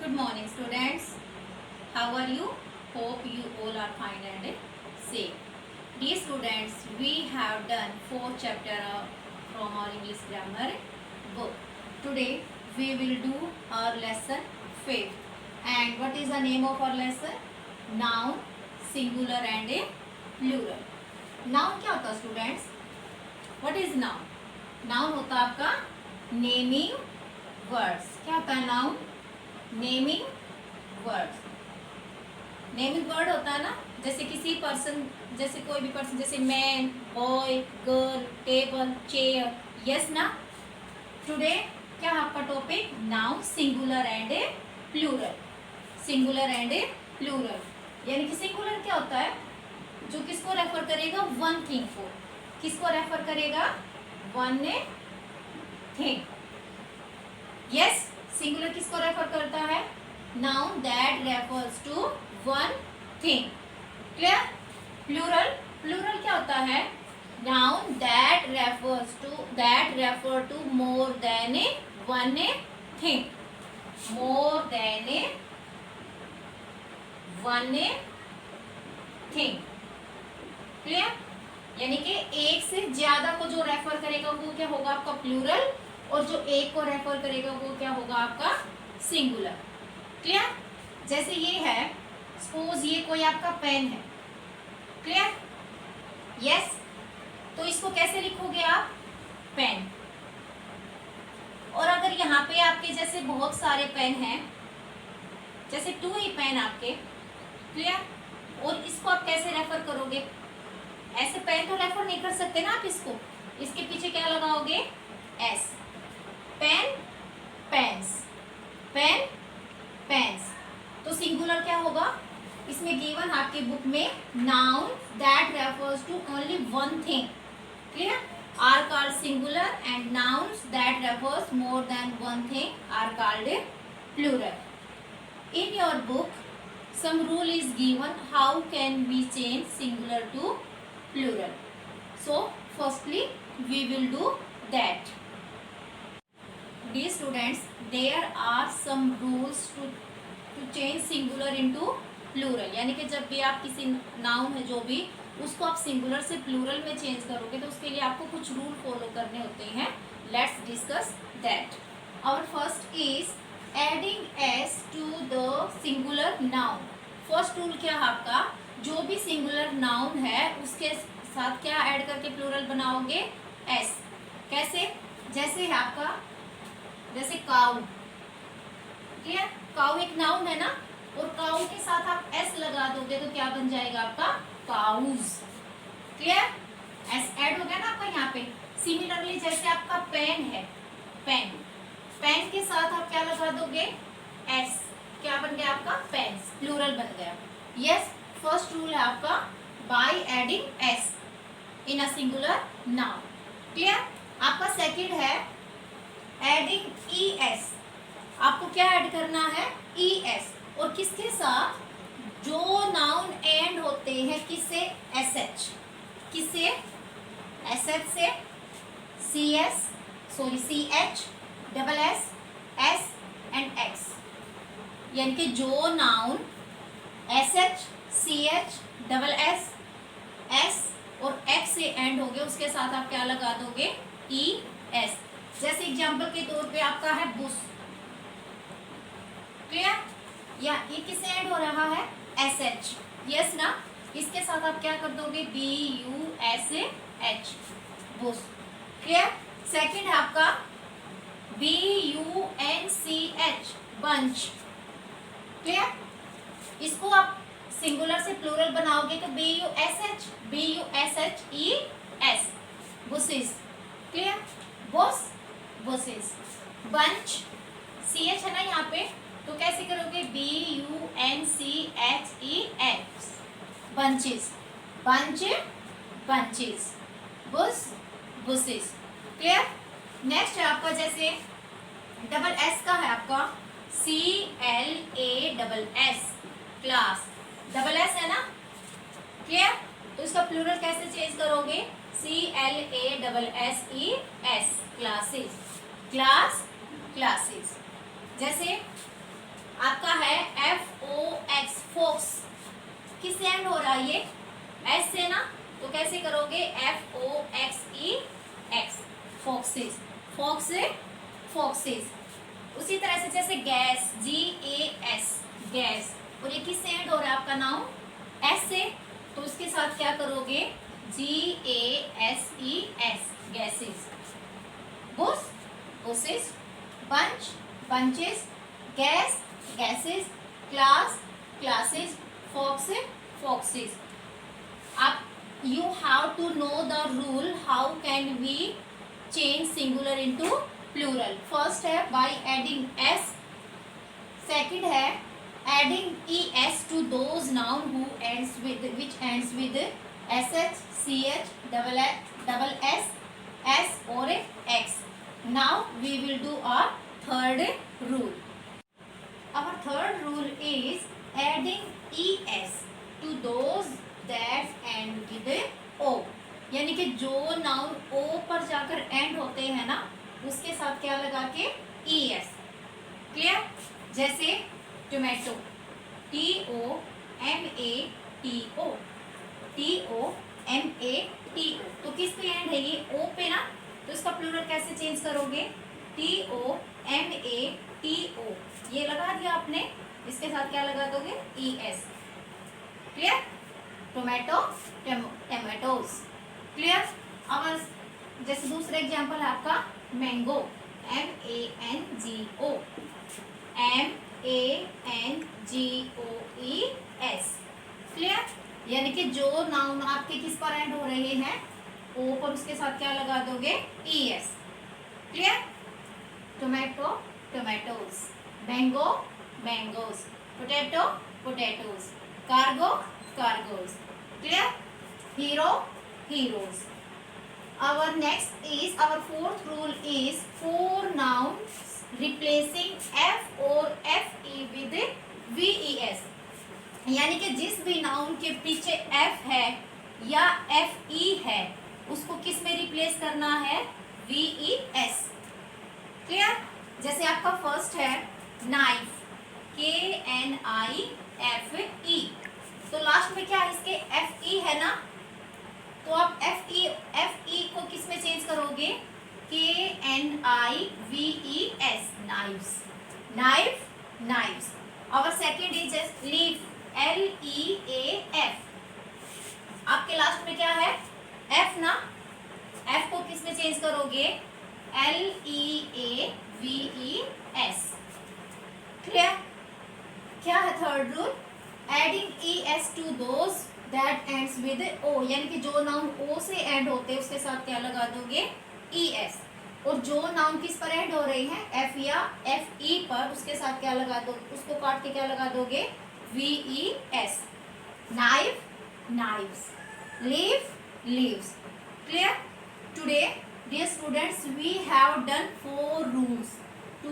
Good morning, students. How are you? Hope you all are fine and safe. Dear students, we have done 4 chapter from our English grammar book. Today we will do our lesson 5th. And what is the name of our lesson? Noun, singular and a plural. Noun क्या होता है students? What is noun? Noun होता है आपका naming words. क्या होता है noun? Naming word. Naming word होता है ना, जैसे किसी पर्सन, जैसे कोई भी पर्सन, जैसे man, boy, girl, table, chair. Yes ना. टुडे क्या है आपका topic? Noun, singular and a plural. Singular and a plural यानी कि सिंगुलर क्या होता है? जो किसको रेफर करेगा? वन थिंग को. किसको रेफर करेगा? One thing. यस. सिंगुलर किसको रेफर करता है? Noun that refers to one thing. Clear? Plural, plural क्या होता है? Noun that refer to more than a one thing. More than a one thing. Clear? यानी कि एक से ज्यादा को जो रेफर करेगा वो क्या होगा? आपका प्लूरल. और जो एक को रेफर करेगा वो क्या होगा? आपका सिंगुलर. क्लियर? जैसे ये है, सपोज ये कोई आपका पेन है. क्लियर? यस. तो इसको कैसे लिखोगे आप? पेन. और अगर यहाँ पे आपके जैसे बहुत सारे पेन हैं, जैसे 2 ही पेन आपके. क्लियर? और इसको आप कैसे रेफर करोगे? ऐसे पेन तो रेफर नहीं कर सकते ना आप इसको. इसके पीछे क्या लगाओगे? S. Pen, pens. Pen, pens. तो सिंगुलर क्या होगा? इसमें गिवन आपके बुक में noun that refers to only one thing. Clear? Are called singular and nouns that refers more than one thing are called plural. In your book, some rule is given how can we change singular to plural. So, firstly, we will do that. Dear students, there are some rules to change singular into plural. यानी कि जब भी आप किसी noun है जो भी, उसको आप सिंगुलर से प्लूरल में चेंज करोगे तो उसके लिए आपको कुछ रूल फॉलो करने होते हैं. Let's discuss that. Our first is adding S to the singular noun. First rule क्या है आपका? जो भी सिंगुलर नाउन है उसके साथ क्या ऐड करके प्लूरल बनाओगे? एस. कैसे? जैसे है आपका, जैसे काऊ. क्लियर? काऊ एक नाउन है ना, और काऊ के साथ आप एस लगा दोगे तो क्या बन जाएगा आपका? काउज. क्लियर? एस ऐड हो गया ना आपका यहाँ पे. सिमिलरली जैसे आपका पेन है, पेन. पेन के साथ आप क्या लगा दोगे? एस. क्या बन गया आपका? पेन्स. प्लूरल बन गया. यस. फर्स्ट रूल है आपका by adding S in a singular noun. Clear? आपका सेकंड है एडिंग ई एस. आपको क्या ऐड करना है? E S. और किसके साथ? जो नाउन एंड होते हैं किससे? S H. किससे? एस एच से. C S, sorry C H, double S, S and X. यानी कि जो noun S H, C H, double S, S और एक्स से एंड हो गए उसके साथ आप क्या लगा दोगे? E S. जैसे एग्जाम्पल के तौर पे आपका है बुश. क्लियर? या ये किससे एंड हो रहा है? S H. यस ना. इसके साथ आप क्या कर दोगे? B U S H, bush. Clear? Second है आपका B U N C H, bunch. Clear? इसको आप सिंगुलर से प्लूरल बनाओगे तो B U S H E S, bushes. Clear? Bush, bushes. Bunch, C H है ना यहाँ पे, तो कैसे करोगे? B U N C H E H, bunches. Bunch, bunches. Bush, bushes. Clear? Next है आपका जैसे डबल एस का है आपका सी L A double S, class. Double S है ना. क्लियर? तो इसका प्लूरल कैसे चेंज करोगे? C L A double S E S, classes. Class, classes. जैसे आपका है FOX, फोक्स। किससे एंड हो रहा है ये? एस से ना, तो कैसे करोगे? FOXEX, foxes, fox, foxes. उसी तरह से जैसे गैस, GAS, गैस, और ये किससे एंड हो रहा है आपका नाउन? एस से, तो उसके साथ क्या करोगे? GASES, gases. Bush, bushes, bunch, bunches, gas, gases, class, classes, fox, foxes. You have to know the rule how can we change singular into plural. First है by adding s, second है adding es to those noun who ends with, which ends with sh, ch, double s, s or x. Now we will do our third rule. Our third rule is adding es to those that end with o. यानी कि जो noun ओ पर जाकर and होते हैं ना, उसके साथ क्या लगा के? es. क्लियर? जैसे टोमेटो, TOMATO, TOMATO, तो किस पे एंड है ये? ओ पे ना, तो इसका प्लूरल कैसे चेंज करोगे? TOMATO, ये लगा दिया आपने, इसके साथ क्या लगा दोगे? ES. Clear? Tomato, tomatoes. Clear? अब जैसे दूसरा एग्जांपल है आपका मैंगो, MANGO, MANGOES। क्लियर? यानी कि जो नाउन आपके किस पर एंड हो रहे हैं? ओ पर, उसके साथ क्या लगा दोगे? ES. Clear? Tomato, tomatoes, mango, mangoes, potato, potatoes, cargo, cargoes. Clear? Hero, heroes. Our next is, our fourth rule is for nouns replacing F or FE with VES. यानी कि जिस भी नाउन के पीछे F है या FE है, उसको किस में रिप्लेस करना है? VES. क्लियर? जैसे आपका फर्स्ट है नाइफ, KNIFE, तो लास्ट में क्या है इसके? FE है ना, तो आप FE को किस में चेंज करोगे? KNIVES, knives, knife, knives. और सेकेंड इज लीफ, LEAF, आपके लास्ट में क्या है? F ना, F को किस में चेंज करोगे? LEAVES. क्लियर? क्या है third rule? Adding ES to those that ends with O, यानी कि जो नाउन O से एंड होते हैं उसके साथ क्या लगा दोगे? ES. और जो नाउन किस पर एंड हो रहे हैं? F या FE पर, उसके साथ क्या लगा दो? उसको काट के क्या लगा दोगे? VES. Knife, knives, leaf, leaves. Clear? Today dear students, we have done 4 rules to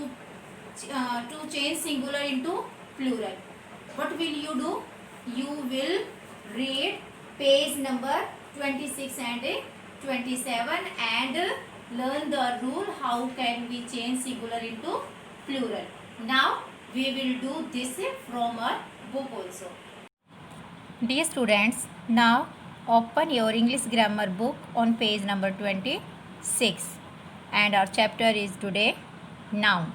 change singular into plural. What will you do? You will read page number 26 and 27 and learn the rule how can we change singular into plural. Now we will do this from our book also. Dear students, now open your English grammar book on page number 26 and our chapter is today noun,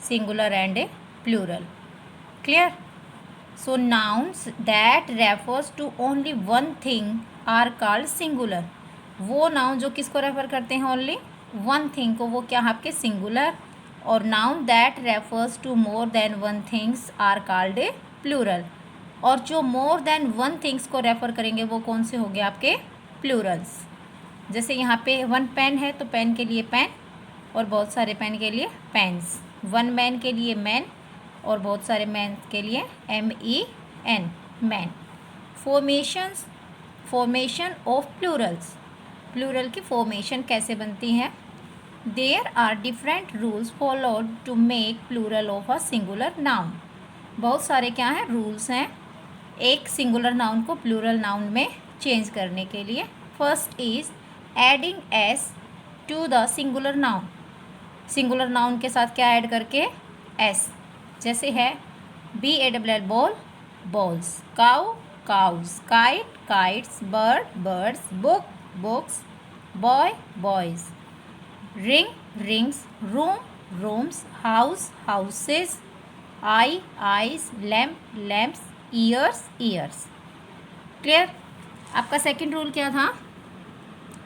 singular and plural. Clear? So nouns that refers to only one thing are called singular. वो noun जो किसको refer करते हैं? Only one thing को, वो क्या है आपके? सिंगुलर. और noun that refers to more than one things are called plural. और जो मोर देन वन थिंग्स को रेफर करेंगे वो कौन से हो गए आपके? प्लूरल्स. जैसे यहाँ पे वन पेन है तो पेन के लिए पेन, और बहुत सारे पेन के लिए पेन्स. वन मैन के लिए मैन, और बहुत सारे मैन के लिए MEN, man. Formation of plurals. Plural की फॉर्मेशन कैसे बनती है? There are different rules followed to make plural of a singular noun. बहुत सारे क्या हैं? रूल्स हैं एक सिंगुलर नाउन को प्लूरल नाउन में चेंज करने के लिए. First is adding S to the singular noun. Singular noun के साथ क्या ऐड करके? एस. जैसे है BALL ball, balls. Cow, cows. Kite, kites. Bird, birds. Book, books. Boy, boys. Ring, rings. Room, rooms. House, houses. Eye, eyes. Lamp, lamps. Ears, ears. Clear? आपका second rule क्या था?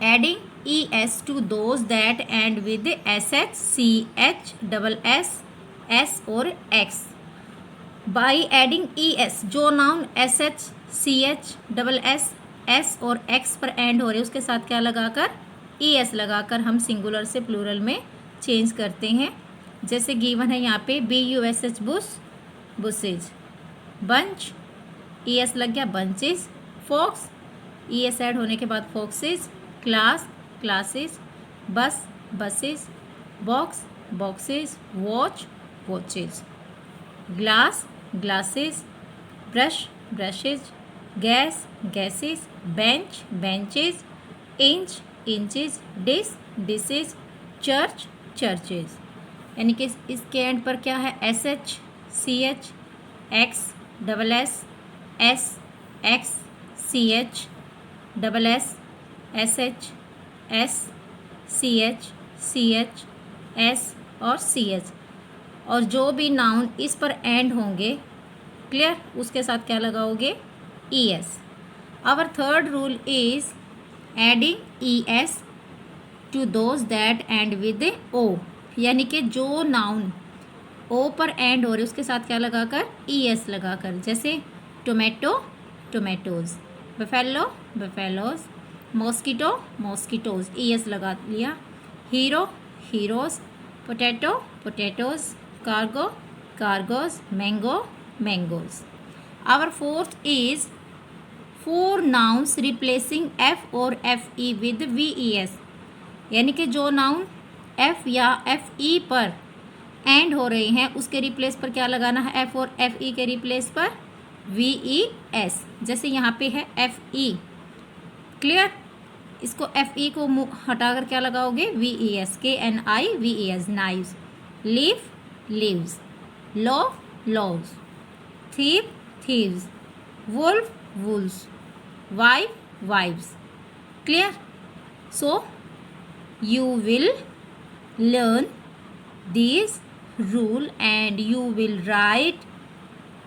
Adding ES to those that end with SH, CH, SS, S और X. By adding ES, जो noun SH, CH, SS, S और X पर end हो रहे उसके साथ क्या लगाकर? ES लगाकर हम सिंगुलर से प्लूरल में चेंज करते हैं. जैसे गिवन है यहाँ पे BUSH, Bush, bushes. Bunch, ES लग गया, बंचेज. फॉक्स, ES ऐड होने के बाद foxes. Class, classes. Bus, buses. Box, boxes. Watch, watches. Glass, glasses. Brush, brushes. Gas, gases. Bench, benches. Inch, inches. Dish, dishes. Church, churches. यानी कि इसके and पर क्या है? SH, CH, X, SS, S, X, CH, SS, SH, S, CH, CH, S और CH. और जो भी नाउन इस पर एंड होंगे, क्लियर, उसके साथ क्या लगाओगे? ES. Our third rule is adding ES to those that end with O. यानी कि जो नाउन O पर एंड हो रहे उसके साथ क्या लगाकर? ES लगाकर. जैसे tomato, tomatoes. Buffalo, buffaloes. Mosquito, mosquitoes. ES लगा लिया. Hero, heroes. Potato, potatoes. Cargo, cargoes. Mango, mangoes. Our fourth is 4 nouns replacing F और FE विद VES. यानी कि जो नाउन F या FE पर एंड हो रहे हैं उसके रिप्लेस पर क्या लगाना है? F और FE के रिप्लेस पर VES. जैसे यहाँ पे है FE. क्लियर? इसको FE को हटाकर क्या लगाओगे? VES. KNI VES. Knives. Leaf, leaves. Loaf, loaves. Thief, thieves. Wolf, wolves. Wife, wives. Clear? So you will learn this rule and you will write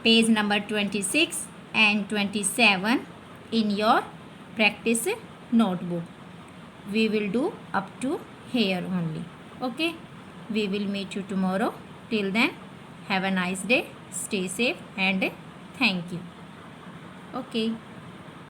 page number 26 and 27 in your practice notebook. We will do up to here only. Okay, we will meet you tomorrow. Till then, have a nice day, stay safe and thank you. Okay.